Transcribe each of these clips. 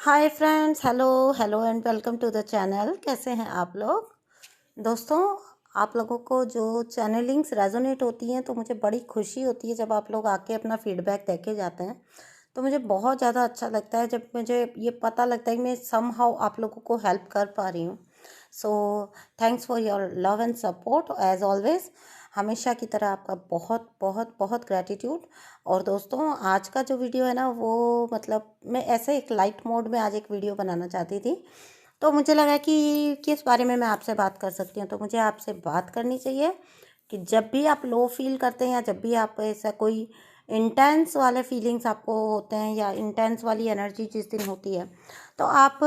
Hi friends, hello hello and welcome to the channel. कैसे हैं आप लोग दोस्तों? आप लोगों को जो चैनलिंग्स रेजोनेट होती हैं तो मुझे बड़ी खुशी होती है जब आप लोग आके अपना फीडबैक देके जाते हैं। तो मुझे बहुत ज़्यादा अच्छा लगता है जब मुझे ये पता लगता है कि मैं समहाउ आप लोगों को हेल्प कर पा रही हूँ। So thanks for your love and support as always. हमेशा की तरह आपका बहुत बहुत बहुत ग्रैटिट्यूड। और दोस्तों, आज का जो वीडियो है ना, वो मतलब मैं ऐसे एक लाइट मोड में आज एक वीडियो बनाना चाहती थी। तो मुझे लगा कि किस बारे में मैं आपसे बात कर सकती हूँ। तो मुझे आपसे बात करनी चाहिए कि जब भी आप लो फील करते हैं या जब भी आप ऐसा कोई इंटेंस वाले फीलिंग्स आपको होते हैं या इंटेंस वाली एनर्जी जिस दिन होती है, तो आप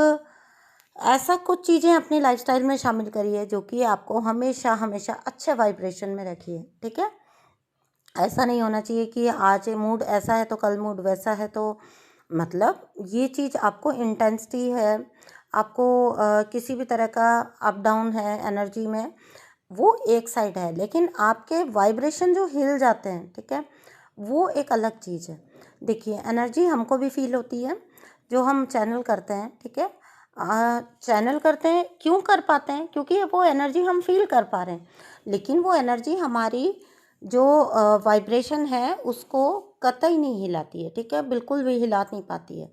ऐसा कुछ चीज़ें अपनी लाइफस्टाइल में शामिल करिए जो कि आपको हमेशा हमेशा अच्छे वाइब्रेशन में रखिए। ठीक है? ऐसा नहीं होना चाहिए कि आज मूड ऐसा है तो कल मूड वैसा है। तो मतलब ये चीज़ आपको इंटेंसिटी है, आपको किसी भी तरह का अप डाउन है एनर्जी में, वो एक साइड है, लेकिन आपके वाइब्रेशन जो हिल जाते हैं, ठीक है, वो एक अलग चीज़ है। देखिए, एनर्जी हमको भी फील होती है जो हम चैनल करते हैं। ठीक है? चैनल करते हैं, क्यों कर पाते हैं? क्योंकि वो एनर्जी हम फील कर पा रहे हैं, लेकिन वो एनर्जी हमारी जो वाइब्रेशन है उसको कतई नहीं हिलाती है। ठीक है? बिल्कुल भी हिला नहीं पाती है।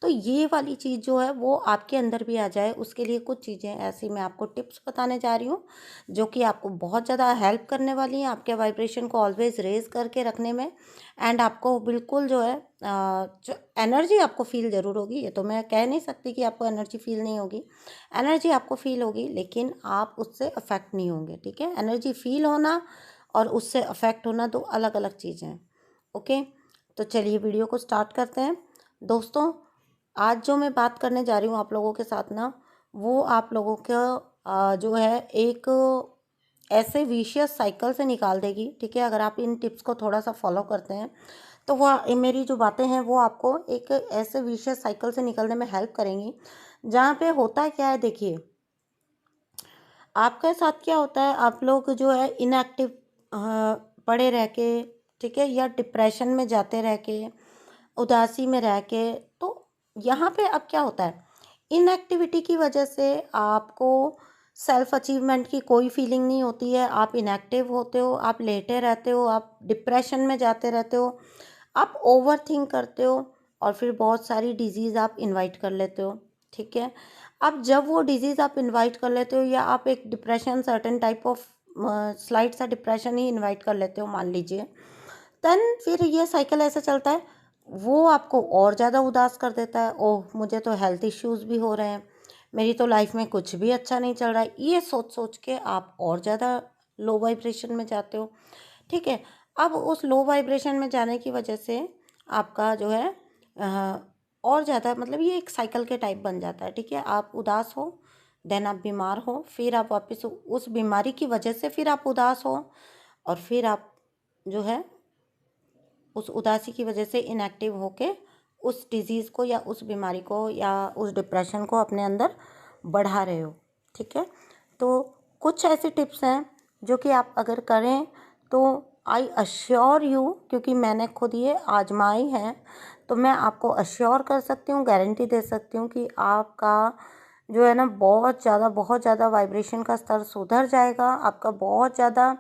तो ये वाली चीज़ जो है वो आपके अंदर भी आ जाए, उसके लिए कुछ चीज़ें ऐसी मैं आपको टिप्स बताने जा रही हूँ जो कि आपको बहुत ज़्यादा हेल्प करने वाली हैं आपके वाइब्रेशन को ऑलवेज रेज करके रखने में। एंड आपको बिल्कुल जो है जो एनर्जी आपको फील ज़रूर होगी। ये तो मैं कह नहीं सकती कि आपको एनर्जी फील नहीं होगी। एनर्जी आपको फील होगी, लेकिन आप उससे अफेक्ट नहीं होंगे। ठीक है? एनर्जी फील होना और उससे अफेक्ट होना दो अलग अलग चीज़ें हैं। ओके? तो चलिए वीडियो को स्टार्ट करते हैं। दोस्तों, आज जो मैं बात करने जा रही हूँ आप लोगों के साथ ना, वो आप लोगों का जो है एक ऐसे विशियस साइकिल से निकाल देगी। ठीक है? अगर आप इन टिप्स को थोड़ा सा फॉलो करते हैं तो वह मेरी जो बातें हैं वो आपको एक ऐसे विशियस साइकिल से निकलने में हेल्प करेंगी। जहाँ पे होता क्या है, देखिए, आपके साथ क्या होता है, आप लोग जो है इनएक्टिव पड़े रह के, ठीक है, या डिप्रेशन में जाते रह के, उदासी में रह के, तो यहाँ पे अब क्या होता है, इनएक्टिविटी की वजह से आपको सेल्फ अचीवमेंट की कोई फीलिंग नहीं होती है। आप इनएक्टिव होते हो, आप लेटे रहते हो, आप डिप्रेशन में जाते रहते हो, आप ओवर थिंक करते हो, और फिर बहुत सारी डिजीज़ आप इनवाइट कर लेते हो। ठीक है? अब जब वो डिजीज़ आप इनवाइट कर लेते हो या आप एक depression, certain type of slight सा डिप्रेशन ही इनवाइट कर लेते हो मान लीजिए, देन फिर ये साइकिल ऐसे चलता है, वो आपको और ज़्यादा उदास कर देता है। ओह, मुझे तो हेल्थ इश्यूज़ भी हो रहे हैं, मेरी तो लाइफ में कुछ भी अच्छा नहीं चल रहा है, ये सोच सोच के आप और ज़्यादा लो वाइब्रेशन में जाते हो। ठीक है? अब उस लो वाइब्रेशन में जाने की वजह से आपका जो है और ज़्यादा, मतलब ये एक साइकिल के टाइप बन जाता है। ठीक है? आप उदास हो, देन आप बीमार हो, फिर आप वापस उस बीमारी की वजह से फिर आप उदास हो, और फिर आप जो है उस उदासी की वजह से इनएक्टिव होके उस डिज़ीज़ को या उस बीमारी को या उस डिप्रेशन को अपने अंदर बढ़ा रहे हो। ठीक है? तो कुछ ऐसी टिप्स हैं जो कि आप अगर करें तो आई अश्योर यू, क्योंकि मैंने खुद ये आजमाई है, तो मैं आपको अश्योर कर सकती हूँ, गारंटी दे सकती हूँ कि आपका जो है ना बहुत ज़्यादा वाइब्रेशन का स्तर सुधर जाएगा। आपका बहुत ज़्यादा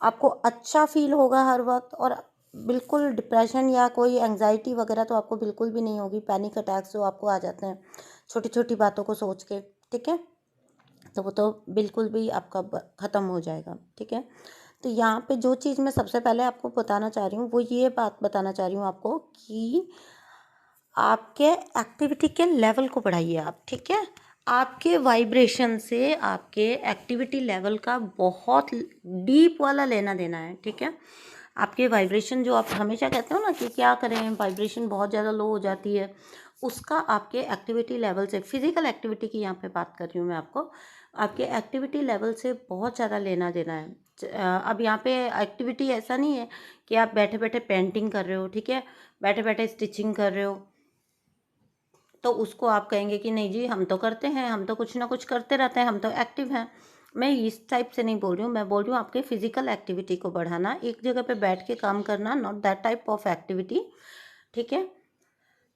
आपको अच्छा फील होगा हर वक्त, और बिल्कुल डिप्रेशन या कोई एंग्जाइटी वगैरह तो आपको बिल्कुल भी नहीं होगी। पैनिक अटैक्स जो आपको आ जाते हैं छोटी छोटी बातों को सोच के, ठीक है, तो वो तो बिल्कुल भी आपका ख़त्म हो जाएगा। ठीक है? तो यहाँ पे जो चीज़ मैं सबसे पहले आपको बताना चाह रही हूँ वो ये बात बताना चाह रही हूँ आपको कि आपके एक्टिविटी के लेवल को बढ़ाइए आप। ठीक है? आपके वाइब्रेशन से आपके एक्टिविटी लेवल का बहुत डीप वाला लेना देना है। ठीक है? आपके वाइब्रेशन जो आप हमेशा कहते हो ना कि क्या करें, वाइब्रेशन बहुत ज़्यादा लो हो जाती है, उसका आपके एक्टिविटी लेवल से, फिजिकल एक्टिविटी की यहाँ पे बात कर रही हूँ मैं आपको, आपके एक्टिविटी लेवल से बहुत ज़्यादा लेना देना है। अब यहाँ पे एक्टिविटी ऐसा नहीं है कि आप बैठे बैठे पेंटिंग कर रहे हो, ठीक है, बैठे बैठे स्टिचिंग कर रहे हो, तो उसको आप कहेंगे कि नहीं जी, हम तो करते हैं, हम तो कुछ ना कुछ करते रहते हैं, हम तो एक्टिव हैं। मैं इस टाइप से नहीं बोल रही हूँ, मैं बोल रही हूँ आपके फिजिकल एक्टिविटी को बढ़ाना, एक जगह पे बैठ के काम करना, not that type of activity. ठीक है?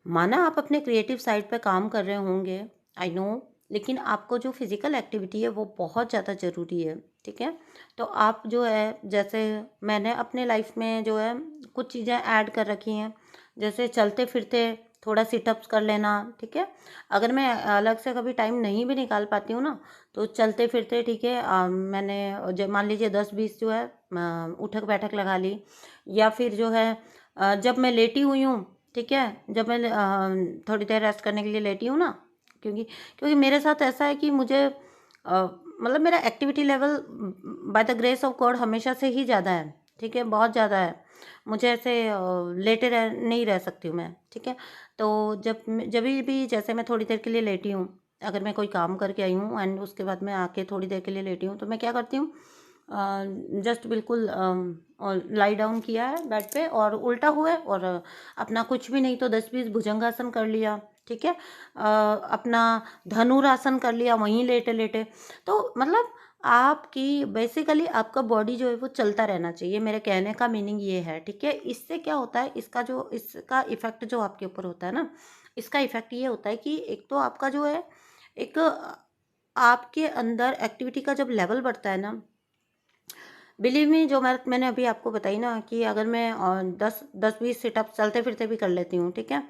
माना आप अपने क्रिएटिव साइड पे काम कर रहे होंगे, आई नो, लेकिन आपको जो फिज़िकल एक्टिविटी है वो बहुत ज़्यादा ज़रूरी है, ठीक है। तो आप जो है, जैसे मैंने अपने लाइफ में जो है कुछ चीज़ें ऐड कर रखी हैं, जैसे चलते फिरते थोड़ा सिटअप्स कर लेना, ठीक है। अगर मैं अलग से कभी टाइम नहीं भी निकाल पाती हूँ ना, तो चलते फिरते, ठीक है, मैंने मान लीजिए 10-20 जो है उठक बैठक लगा ली, या फिर जो है जब मैं लेटी हुई हूँ, ठीक है, जब मैं थोड़ी देर रेस्ट करने के लिए लेटी हूँ ना, क्योंकि क्योंकि मेरे साथ ऐसा है कि मुझे मतलब मेरा activity level by the grace of God हमेशा से ही ज़्यादा है, ठीक है, बहुत ज़्यादा है। मुझे ऐसे लेटे नहीं रह सकती हूँ मैं, ठीक है। तो जब भी जैसे मैं थोड़ी देर के लिए लेटी हूँ, अगर मैं कोई काम करके आई हूँ एंड उसके बाद मैं आके थोड़ी देर के लिए लेटी हूँ, तो मैं क्या करती हूँ, जस्ट बिल्कुल लाई डाउन किया है बेड पे और उल्टा हुआ है, और अपना कुछ भी नहीं तो 10-20 भुजंगासन कर लिया, ठीक है। अपना धनुरासन कर लिया वहीं लेटे लेटे। तो मतलब आपकी बेसिकली आपका बॉडी जो है वो चलता रहना चाहिए, मेरे कहने का मीनिंग ये है, ठीक है। इससे क्या होता है, इसका इफेक्ट जो आपके ऊपर होता है ना, इसका इफेक्ट ये होता है कि एक तो आपका जो है, एक आपके अंदर एक्टिविटी का जब लेवल बढ़ता है ना, बिलीव मी, जो मैंने अभी आपको बताई ना कि अगर मैं 10-20 सिटअप चलते फिरते भी कर लेती हूँ, ठीक है।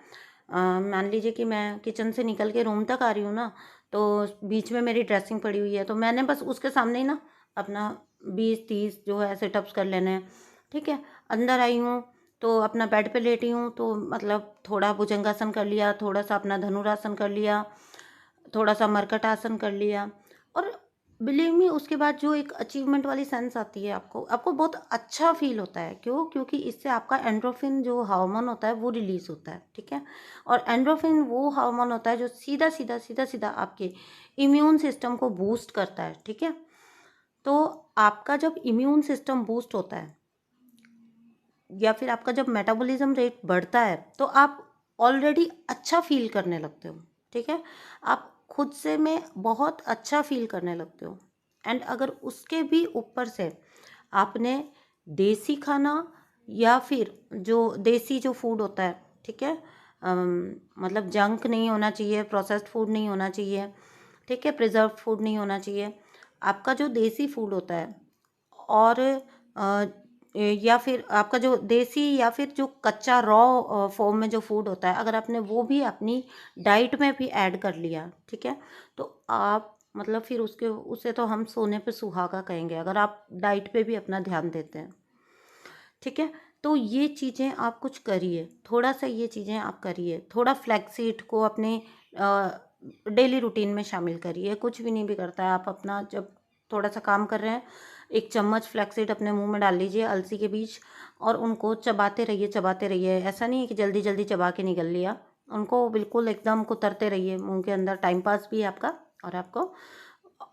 मान लीजिए कि मैं किचन से निकल के रूम तक आ रही हूँ ना, तो बीच में मेरी ड्रेसिंग पड़ी हुई है, तो मैंने बस उसके सामने ही ना अपना 20-30 जो है सिटअप्स कर लेने हैं, ठीक है। अंदर आई हूँ तो अपना बेड पे लेटी हूँ, तो मतलब थोड़ा भुजंगासन कर लिया, थोड़ा सा अपना धनुरासन कर लिया, थोड़ा सा मरकट आसन कर लिया, और बिलीव मी उसके बाद जो एक अचीवमेंट वाली सेंस आती है, आपको आपको बहुत अच्छा फील होता है। क्यों? क्योंकि इससे आपका एंड्रोफिन जो हार्मोन होता है वो रिलीज होता है, ठीक है। और एंड्रोफिन वो हार्मोन होता है जो सीधा सीधा सीधा सीधा आपके इम्यून सिस्टम को बूस्ट करता है, ठीक है। तो आपका जब इम्यून सिस्टम बूस्ट होता है, या फिर आपका जब मेटाबॉलिज्म रेट बढ़ता है, तो आप ऑलरेडी अच्छा फील करने लगते हो, ठीक है। आप खुद से में बहुत अच्छा फील करने लगते हो। एंड अगर उसके भी ऊपर से आपने देसी खाना, या फिर जो देसी जो फूड होता है, ठीक है, मतलब जंक नहीं होना चाहिए, प्रोसेस्ड फूड नहीं होना चाहिए, ठीक है, प्रिजर्व फूड नहीं होना चाहिए, आपका जो देसी फूड होता है, और या फिर आपका जो देसी या फिर जो कच्चा रॉ फॉर्म में जो फूड होता है, अगर आपने वो भी अपनी डाइट में भी ऐड कर लिया, ठीक है, तो आप मतलब फिर उसके उसे तो हम सोने पे सुहागा कहेंगे, अगर आप डाइट पे भी अपना ध्यान देते हैं, ठीक है। तो ये चीज़ें आप कुछ करिए, थोड़ा सा ये चीज़ें आप करिए, थोड़ा फ्लैक्सीड को अपने डेली रूटीन में शामिल करिए। कुछ भी नहीं बिगड़ता है, आप अपना जब थोड़ा सा काम कर रहे हैं, एक चम्मच फ्लैक्सीड अपने मुंह में डाल लीजिए अलसी के बीच, और उनको चबाते रहिए चबाते रहिए। ऐसा नहीं है कि जल्दी जल्दी चबा के निगल लिया, उनको बिल्कुल एकदम कुतरते रहिए मुंह के अंदर, टाइम पास भी है आपका, और आपको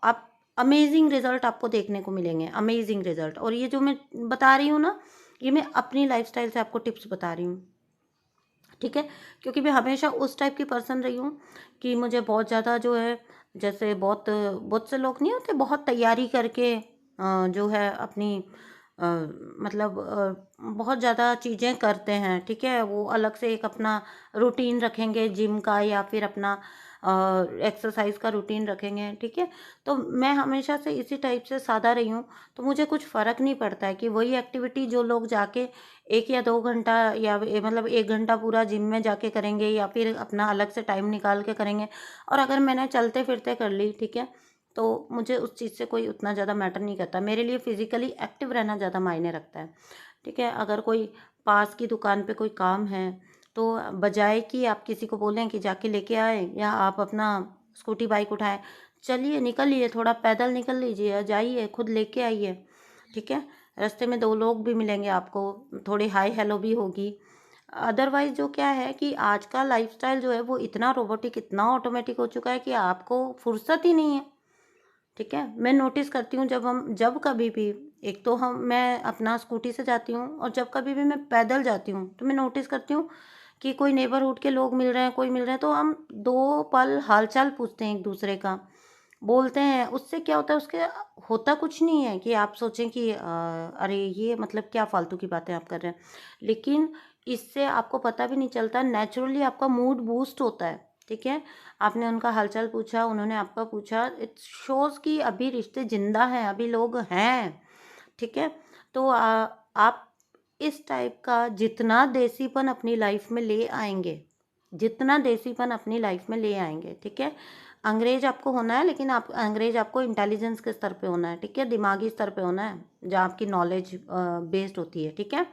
आप अमेजिंग रिजल्ट आपको देखने को मिलेंगे, अमेजिंग रिजल्ट। और ये जो मैं बता रही हूँ ना, ये मैं अपनी लाइफस्टाइल से आपको टिप्स बता रही हूँ, ठीक है। क्योंकि मैं हमेशा उस टाइप की पर्सन रही हूँ कि मुझे बहुत ज़्यादा जो है, जैसे बहुत बहुत से लोग नहीं होते बहुत तैयारी करके जो है अपनी मतलब बहुत ज़्यादा चीज़ें करते हैं, ठीक है। वो अलग से एक अपना रूटीन रखेंगे जिम का, या फिर अपना एक्सरसाइज का रूटीन रखेंगे, ठीक है। तो मैं हमेशा से इसी टाइप से सादा रही हूँ, तो मुझे कुछ फ़र्क नहीं पड़ता है कि वही एक्टिविटी जो लोग जाके 1 या 2 घंटा, या मतलब 1 घंटा पूरा जिम में जाके करेंगे, या फिर अपना अलग से टाइम निकाल के करेंगे, और अगर मैंने चलते फिरते कर ली, ठीक है, तो मुझे उस चीज़ से कोई उतना ज़्यादा मैटर नहीं करता। मेरे लिए फिजिकली एक्टिव रहना ज़्यादा मायने रखता है, ठीक है। अगर कोई पास की दुकान पे कोई काम है, तो बजाय कि आप किसी को बोलें कि जाके लेके आए, या आप अपना स्कूटी बाइक उठाएं, चलिए निकलिए, थोड़ा पैदल निकल लीजिए, जाइए खुद लेके आइए, ठीक है। रास्ते में 2 लोग भी मिलेंगे आपको, थोड़ी हाय हेलो भी होगी। अदरवाइज जो क्या है कि आज का लाइफस्टाइल जो है वो इतना रोबोटिक, इतना ऑटोमेटिक हो चुका है कि आपको फुर्सत ही नहीं है, ठीक है। मैं नोटिस करती हूँ, जब कभी भी, एक तो मैं अपना स्कूटी से जाती हूँ, और जब कभी भी मैं पैदल जाती हूँ, तो मैं नोटिस करती हूँ कि कोई नेबरहुड के लोग मिल रहे हैं, कोई मिल रहे हैं, तो हम 2 पल हालचाल पूछते हैं एक दूसरे का, बोलते हैं। उससे क्या होता है, उसके होता कुछ नहीं है कि आप सोचें कि अरे ये मतलब क्या फालतू की बातें आप कर रहे हैं, लेकिन इससे आपको पता भी नहीं चलता, नेचुरली आपका मूड बूस्ट होता है। ठीक है, आपने उनका हालचाल पूछा, उन्होंने आपका पूछा, इट शोज़ कि अभी रिश्ते जिंदा हैं, अभी लोग हैं। ठीक है, तो आप इस टाइप का जितना देसीपन अपनी लाइफ में ले आएंगे, जितना देसीपन अपनी लाइफ में ले आएंगे, ठीक है, अंग्रेज आपको होना है, लेकिन आप अंग्रेज आपको इंटेलिजेंस के स्तर पे होना है। ठीक है, दिमागी स्तर पे होना है, जहाँ आपकी नॉलेज बेस्ड होती है। ठीक है,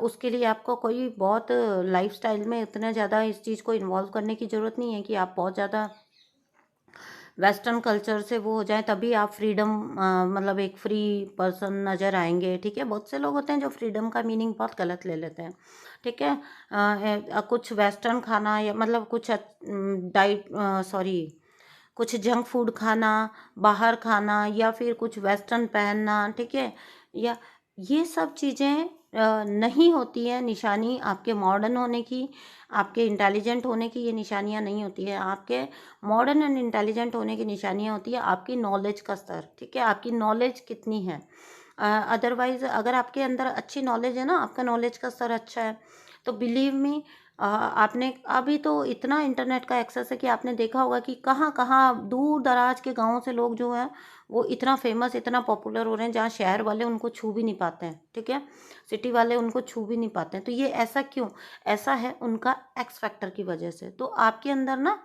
उसके लिए आपको कोई बहुत लाइफस्टाइल में इतना ज़्यादा इस चीज़ को इन्वॉल्व करने की ज़रूरत नहीं है कि आप बहुत ज़्यादा वेस्टर्न कल्चर से वो हो जाए, तभी आप फ्रीडम मतलब एक फ्री पर्सन नज़र आएंगे। ठीक है, बहुत से लोग होते हैं जो फ्रीडम का मीनिंग बहुत गलत ले लेते हैं। ठीक है, कुछ वेस्टर्न खाना या मतलब कुछ डाइट सॉरी कुछ जंक फूड खाना, बाहर खाना, या फिर कुछ वेस्टर्न पहनना, ठीक है, या ये सब चीज़ें नहीं होती है निशानी आपके मॉडर्न होने की, आपके इंटेलिजेंट होने की। ये निशानियाँ नहीं होती है आपके मॉडर्न एंड इंटेलिजेंट होने की। निशानियाँ होती है आपकी नॉलेज का स्तर। ठीक है, आपकी नॉलेज कितनी है। अदरवाइज अगर आपके अंदर अच्छी नॉलेज है ना, आपका नॉलेज का स्तर अच्छा है, तो बिलीव मी, आपने अभी तो इतना इंटरनेट का एक्सेस है कि आपने देखा होगा कि कहाँ कहाँ दूर दराज के गाँव से लोग जो हैं वो इतना फेमस, इतना पॉपुलर हो रहे हैं, जहाँ शहर वाले उनको छू भी नहीं पाते हैं। ठीक है, सिटी वाले उनको छू भी नहीं पाते हैं। तो ये ऐसा क्यों? ऐसा है उनका एक्स फैक्टर की वजह से। तो आपके अंदर ना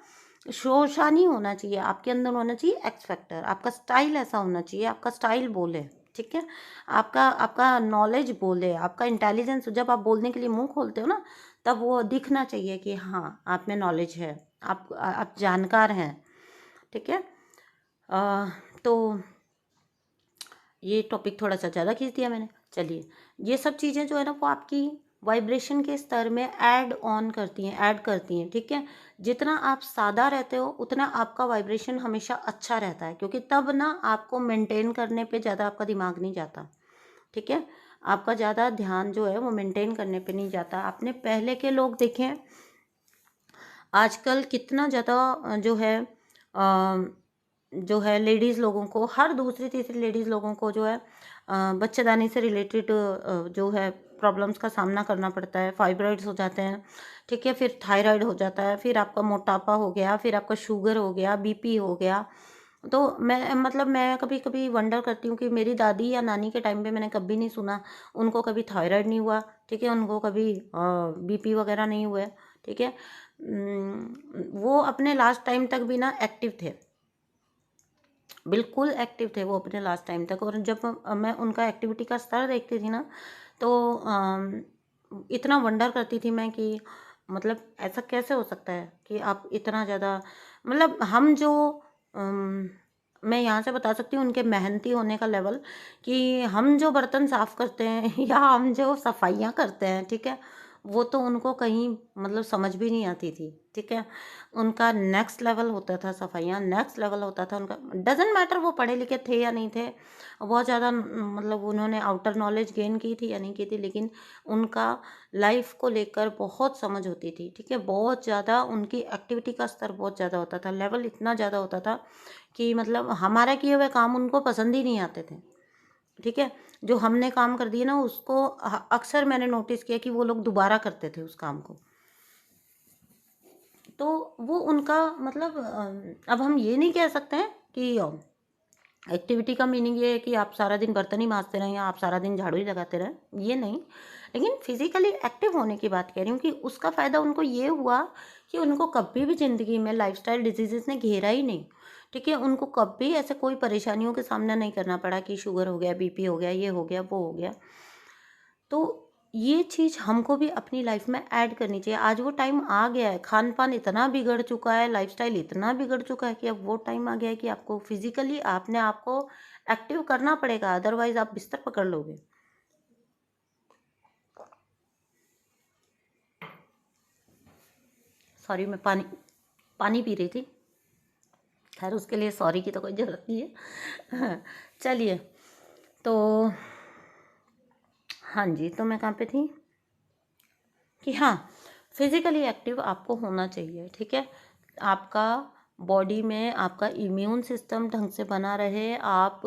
शोशा नहीं होना चाहिए, आपके अंदर होना चाहिए एक्स फैक्टर। आपका स्टाइल ऐसा होना चाहिए, आपका स्टाइल बोले। ठीक है, आपका आपका नॉलेज बोले, आपका इंटेलिजेंस, जब आप बोलने के लिए मुंह खोलते हो ना, तब वो दिखना चाहिए कि हाँ आप में नॉलेज है, आप जानकार हैं। ठीक है, तो ये टॉपिक थोड़ा सा ज़्यादा खींच दिया मैंने। चलिए, ये सब चीज़ें जो है ना वो आपकी वाइब्रेशन के स्तर में ऐड करती हैं। ठीक है, जितना आप सादा रहते हो उतना आपका वाइब्रेशन हमेशा अच्छा रहता है, क्योंकि तब ना आपको मेंटेन करने पे ज़्यादा आपका दिमाग नहीं जाता। ठीक है, आपका ज़्यादा ध्यान जो है वो मेंटेन करने पे नहीं जाता। आपने पहले के लोग देखें, आजकल कितना ज़्यादा जो है लेडीज़ लोगों को, हर दूसरी तीसरी लेडीज़ लोगों को जो है बच्चेदानी से रिलेटेड जो है प्रॉब्लम्स का सामना करना पड़ता है। फाइब्रॉइड्स हो जाते हैं, ठीक है, फिर थायराइड हो जाता है, फिर आपका मोटापा हो गया, फिर आपका शुगर हो गया, बीपी हो गया। तो मैं कभी कभी वंडर करती हूँ कि मेरी दादी या नानी के टाइम पे मैंने कभी नहीं सुना उनको कभी थायराइड नहीं हुआ। ठीक है, उनको कभी बीपी वगैरह नहीं हुए। ठीक है, वो अपने लास्ट टाइम तक भी ना एक्टिव थे, बिल्कुल एक्टिव थे वो अपने लास्ट टाइम तक। और जब मैं उनका एक्टिविटी का स्तर देखती थी ना, तो इतना वंडर करती थी मैं कि मतलब ऐसा कैसे हो सकता है कि आप इतना ज़्यादा, मतलब हम जो मैं यहाँ से बता सकती हूँ उनके मेहनती होने का लेवल, कि हम जो बर्तन साफ़ करते हैं या हम जो सफाइयाँ करते हैं, ठीक है, वो तो उनको कहीं मतलब समझ भी नहीं आती थी। ठीक है, उनका नेक्स्ट लेवल होता था, सफाइयाँ नेक्स्ट लेवल होता था उनका। डजेंट मैटर वो पढ़े लिखे थे या नहीं थे, बहुत ज़्यादा मतलब उन्होंने आउटर नॉलेज गेन की थी या नहीं की थी, लेकिन उनका लाइफ को लेकर बहुत समझ होती थी। ठीक है, बहुत ज़्यादा उनकी एक्टिविटी का स्तर बहुत ज़्यादा होता था, लेवल इतना ज़्यादा होता था कि मतलब हमारा किए हुए काम उनको पसंद ही नहीं आते थे। ठीक है, जो हमने काम कर दिए ना उसको अक्सर मैंने नोटिस किया कि वो लोग दोबारा करते थे उस काम को। तो वो उनका मतलब अब हम ये नहीं कह सकते हैं कि एक्टिविटी का मीनिंग ये है कि आप सारा दिन बर्तन ही मांजते रहें या आप सारा दिन झाड़ू ही लगाते रहें, ये नहीं। लेकिन फिजिकली एक्टिव होने की बात कह रही हूँ कि उसका फ़ायदा उनको ये हुआ कि उनको कभी भी ज़िंदगी में लाइफस्टाइल डिजीज़ ने घेरा ही नहीं। ठीक है, उनको कभी ऐसे कोई परेशानियों के सामना नहीं करना पड़ा कि शुगर हो गया, बीपी हो गया, ये हो गया, वो हो गया। तो ये चीज़ हमको भी अपनी लाइफ में ऐड करनी चाहिए। आज वो टाइम आ गया है, खान पान इतना बिगड़ चुका है, लाइफस्टाइल इतना बिगड़ चुका है कि अब वो टाइम आ गया है कि आपको फिजिकली आपने आपको एक्टिव करना पड़ेगा, अदरवाइज आप बिस्तर पकड़ लोगे। सॉरी, मैं पानी पानी पी रही थी। खैर उसके लिए सॉरी की तो कोई ज़रूरत नहीं है। चलिए, तो हाँ जी, तो मैं कहाँ पे थी कि हाँ, फिज़िकली एक्टिव आपको होना चाहिए। ठीक है, आपका बॉडी में आपका इम्यून सिस्टम ढंग से बना रहे, आप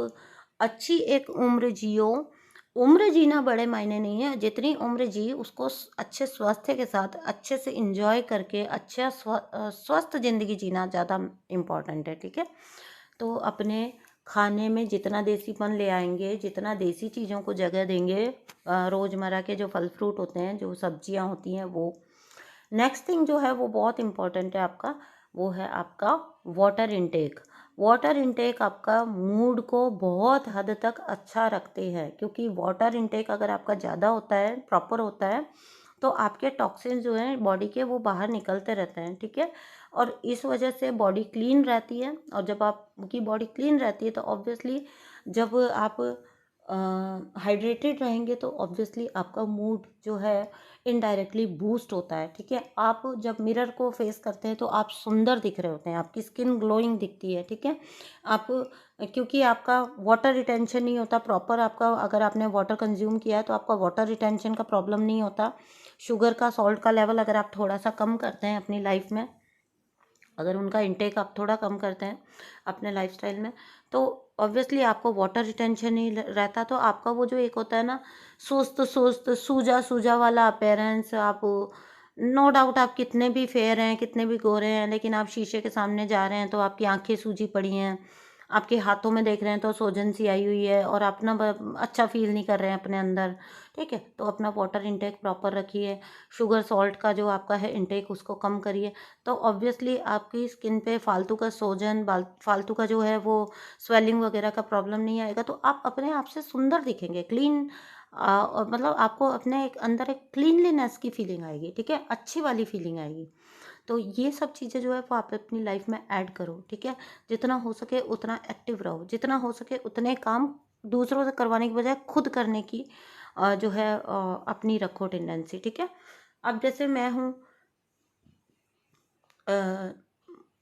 अच्छी एक उम्र जियो, उम्र जीना बड़े मायने नहीं है, जितनी उम्र जी उसको अच्छे स्वास्थ्य के साथ अच्छे से इंजॉय करके अच्छा स्वस्थ ज़िंदगी जीना ज़्यादा इम्पोर्टेंट है, ठीक है। तो अपने खाने में जितना देसीपन ले आएंगे, जितना देसी चीज़ों को जगह देंगे, रोज़मर्रा के जो फल फ्रूट होते हैं, जो सब्जियां होती हैं, वो नेक्स्ट थिंग जो है वो बहुत इम्पोर्टेंट है आपका, वो है आपका वाटर इनटेक। वाटर इनटेक आपका मूड को बहुत हद तक अच्छा रखते हैं, क्योंकि वाटर इनटेक अगर आपका ज़्यादा होता है, प्रॉपर होता है, तो आपके टॉक्सिन जो हैं बॉडी के वो बाहर निकलते रहते हैं, ठीक है। और इस वजह से बॉडी क्लीन रहती है, और जब आपकी बॉडी क्लीन रहती है तो ऑब्वियसली जब आप हाइड्रेटेड रहेंगे तो ऑब्वियसली आपका मूड जो है इनडायरेक्टली बूस्ट होता है, ठीक है। आप जब मिरर को फेस करते हैं तो आप सुंदर दिख रहे होते हैं, आपकी स्किन ग्लोइंग दिखती है, ठीक है। आप क्योंकि आपका वाटर रिटेंशन नहीं होता प्रॉपर, आपका अगर आपने वाटर कंज्यूम किया है तो आपका वाटर रिटेंशन का प्रॉब्लम नहीं होता। शुगर का, सॉल्ट का लेवल अगर आप थोड़ा सा कम करते हैं अपनी लाइफ में, अगर उनका इंटेक आप थोड़ा कम करते हैं अपने लाइफस्टाइल में, तो ऑब्वियसली आपको वाटर रिटेंशन नहीं रहता। तो आपका वो जो एक होता है ना, सुस्त सुस्त सूजा सूजा वाला अपेयरेंस, आप नो डाउट आप कितने भी फेयर हैं, कितने भी गोरे हैं, लेकिन आप शीशे के सामने जा रहे हैं तो आपकी आंखें सूजी पड़ी हैं, आपके हाथों में देख रहे हैं तो सोजन सी आई हुई है, और अपना अच्छा फील नहीं कर रहे हैं अपने अंदर, ठीक है। तो अपना वाटर इंटेक प्रॉपर रखिए, शुगर सॉल्ट का जो आपका है इंटेक उसको कम करिए, तो ऑब्वियसली आपकी स्किन पे फालतू का सोजन, फालतू का जो है वो स्वेलिंग वगैरह का प्रॉब्लम नहीं आएगा। तो आप अपने आप से सुंदर दिखेंगे, क्लीन, और मतलब आपको अपने एक अंदर एक क्लीनलीनेस की फीलिंग आएगी, ठीक है, अच्छी वाली फीलिंग आएगी। तो ये सब चीज़ें जो है वो आप अपनी लाइफ में ऐड करो, ठीक है। जितना हो सके उतना एक्टिव रहो, जितना हो सके उतने काम दूसरों से करवाने की बजाय खुद करने की जो है अपनी रखो टेंडेंसी, ठीक है। अब जैसे मैं हूँ, अ,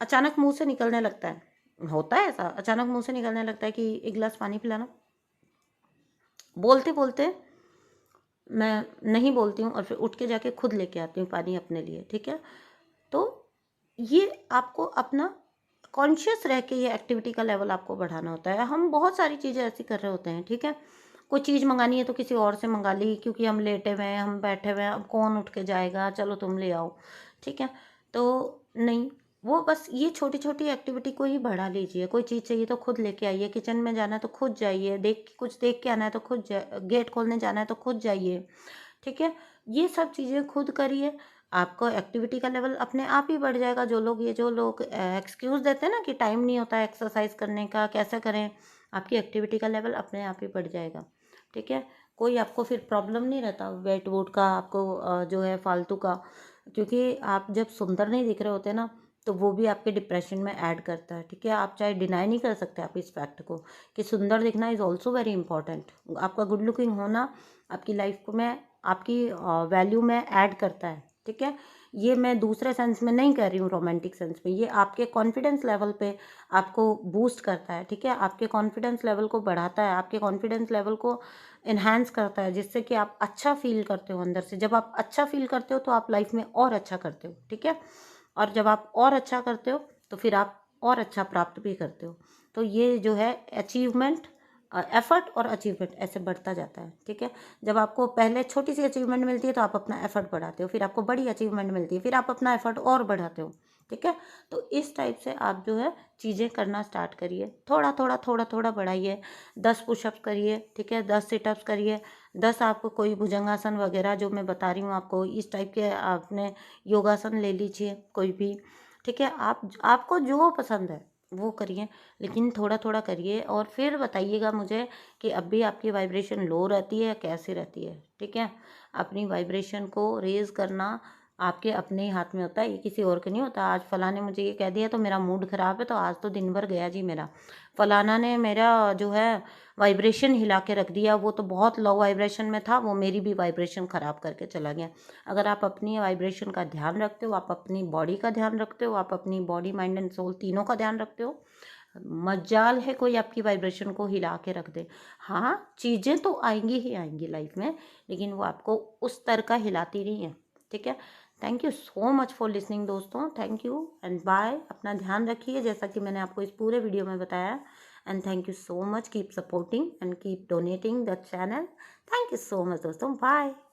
अचानक मुंह से निकलने लगता है, होता है ऐसा, अचानक मुंह से निकलने लगता है कि एक गिलास पानी पिलाना, बोलते बोलते मैं नहीं बोलती हूँ और फिर उठ के जाके खुद लेके आती हूँ पानी अपने लिए, ठीक है। तो ये आपको अपना कॉन्शियस रह के ये एक्टिविटी का लेवल आपको बढ़ाना होता है। हम बहुत सारी चीज़ें ऐसी कर रहे होते हैं, ठीक है। कोई चीज़ मंगानी है तो किसी और से मंगा ली, क्योंकि हम लेटे हुए हैं, हम बैठे हुए हैं, अब कौन उठ के जाएगा, चलो तुम ले आओ, ठीक है। तो नहीं, वो बस ये छोटी छोटी एक्टिविटी को ही बढ़ा लीजिए। कोई चीज़ चाहिए तो खुद लेके आइए, किचन में जाना है तो खुद जाइए, कुछ देख के आना है तो खुद गेट खोलने जाना है तो खुद जाइए, ठीक है। ये सब चीज़ें खुद करिए, आपको एक्टिविटी का लेवल अपने आप ही बढ़ जाएगा। जो लोग एक्सक्यूज़ देते हैं ना कि टाइम नहीं होता एक्सरसाइज करने का, कैसे करें, आपकी एक्टिविटी का लेवल अपने आप ही बढ़ जाएगा, ठीक है। कोई आपको फिर प्रॉब्लम नहीं रहता वेट वूट का, आपको जो है फालतू का, क्योंकि आप जब सुंदर नहीं दिख रहे होते ना, तो वो भी आपके डिप्रेशन में ऐड करता है, ठीक है। आप चाहे डिनाई नहीं कर सकते आप इस फैक्ट को कि सुंदर दिखना इज़ ऑल्सो वेरी इंपॉर्टेंट। आपका गुड लुकिंग होना आपकी लाइफ में, आपकी वैल्यू में ऐड करता है, ठीक है। ये मैं दूसरे सेंस में नहीं कह रही हूँ, रोमांटिक सेंस में, ये आपके कॉन्फिडेंस लेवल पे आपको बूस्ट करता है, ठीक है। आपके कॉन्फिडेंस लेवल को बढ़ाता है, आपके कॉन्फिडेंस लेवल को इन्हांस करता है, जिससे कि आप अच्छा फील करते हो अंदर से। जब आप अच्छा फील करते हो तो आप लाइफ में और अच्छा करते हो, ठीक है। और जब आप और अच्छा करते हो तो फिर आप और अच्छा प्राप्त भी करते हो। तो ये जो है अचीवमेंट, एफर्ट और अचीवमेंट ऐसे बढ़ता जाता है, ठीक है। जब आपको पहले छोटी सी अचीवमेंट मिलती है तो आप अपना एफर्ट बढ़ाते हो, फिर आपको बड़ी अचीवमेंट मिलती है, फिर आप अपना एफर्ट और बढ़ाते हो, ठीक है। तो इस टाइप से आप जो है चीज़ें करना स्टार्ट करिए, थोड़ा थोड़ा थोड़ा थोड़ा बढ़ाइए। 10 पुशअप्स करिए, ठीक है, 10 सिटअप्स करिए, 10 आपको कोई भुजंगासन वगैरह जो मैं बता रही हूँ आपको, इस टाइप के आपने योगासन ले लीजिए कोई भी, ठीक है। आपको जो पसंद है वो करिए, लेकिन थोड़ा थोड़ा करिए, और फिर बताइएगा मुझे कि अब भी आपकी वाइब्रेशन लो रहती है या कैसी रहती है, ठीक है। अपनी वाइब्रेशन को रेज करना आपके अपने ही हाथ में होता है, ये किसी और के नहीं होता। आज फलाने मुझे ये कह दिया तो मेरा मूड ख़राब है, तो आज तो दिन भर गया जी मेरा। फलाना ने मेरा जो है वाइब्रेशन हिला के रख दिया, वो तो बहुत लो वाइब्रेशन में था, वो मेरी भी वाइब्रेशन ख़राब करके चला गया। अगर आप अपनी वाइब्रेशन का ध्यान रखते हो, आप अपनी बॉडी का ध्यान रखते हो, आप अपनी बॉडी माइंड एंड सोल तीनों का ध्यान रखते हो, मजाल है कोई आपकी वाइब्रेशन को हिला के रख दे। हाँ, चीज़ें तो आएंगी ही आएंगी लाइफ में, लेकिन वो आपको उस तरह का हिलाती नहीं है, ठीक है। Thank you so much for listening दोस्तों, थैंक यू एंड बाय। अपना ध्यान रखिए, जैसा कि मैंने आपको इस पूरे वीडियो में बताया। And thank you so much, keep supporting and keep donating the channel. Thank you so much दोस्तों, बाय।